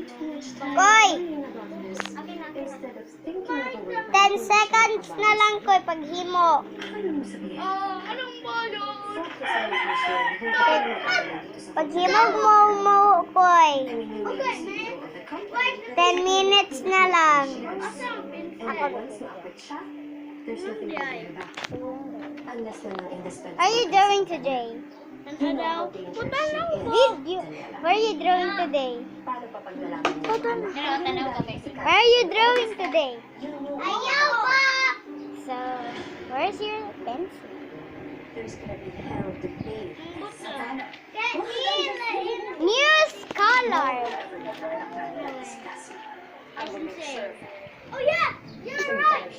Koy! 10 seconds na lang, Koy, paghimo. Anong balot? Paghimo mo, Koy. 10 minutes na lang. Are you drawing today? Ano? Video. What are you drawing today? Tanaw kami. What are you drawing today? Ayaw pa! So, where's your pencil? News color. Oh yeah! You're right!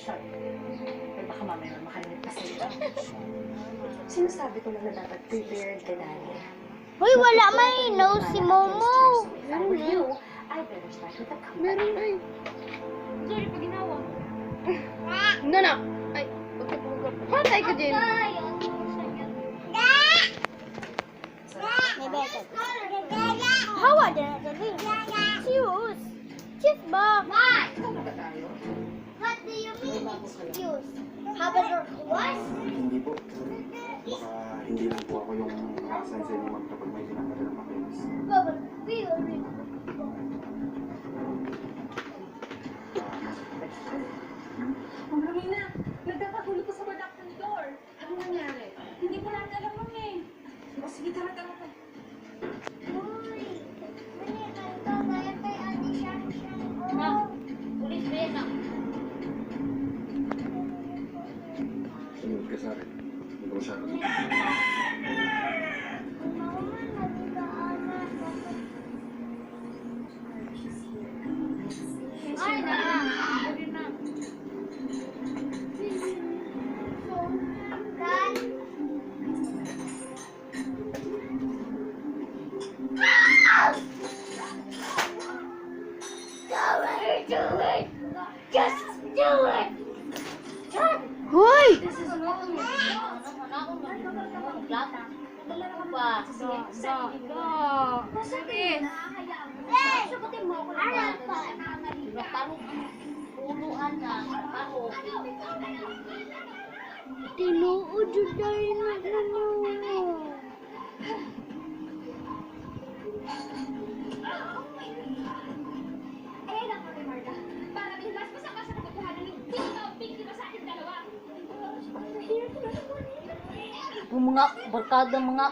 Baka mamaya makalimit pa sa'yo. Sinasabi ko lang na dapat prepared ka dahil. Hoy, wala may nose si Momo. If I were you, I better start with a company. Meron ay. Sorry, pag ginawa. Nana! Ay, huwag ka pumugap. Patay ka din. May better. Hawa din natin. Excuse. Chief ba? What? What do you mean excuse? How about your was? Hindi po. Baka hindi lang po ako yung nakasan sa inyo kapag may pinapala ng papeles. Ang Romina, nagkakagulo ko sa production door. Ano nangyari? Hindi ko lahat alam mo eh. O sige, tara. Pulis ba yan? Sunod ka sa akin. Mag-usap. Ay, na. Just do it! Hoy! Tinuod yun dahil na Mga barkada mga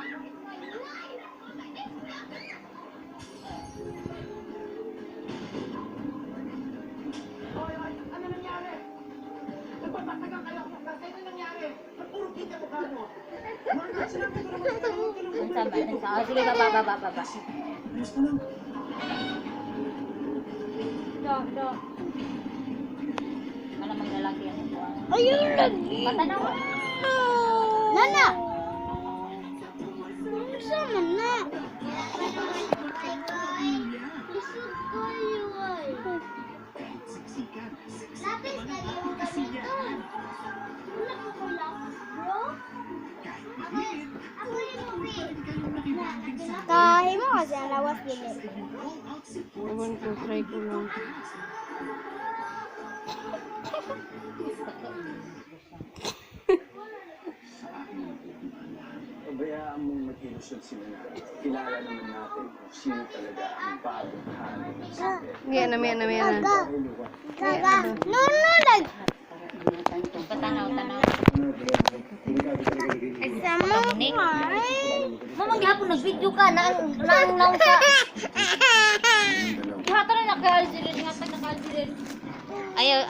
Sige, baba. Do. Ano maglalaki yan ito? ayun lagi. Patanaw. Nana! Sama na. Lapis na yung ganito. Wala ko pala. Bro? Ako yung movie. Kahit mo kasi ang lawas din eh. Ewan ko, try ko lang. Pabayaan mong mag-ilusyon sila na kilala naman natin kung sino talaga ang bagong hanay ng sakit. Yan. Kaga. No, lag. Patanaw. Ay, sama ko ay. Mamang gihapon nag-video ka nang sa Ihatan na naka-alzirin. Ayaw.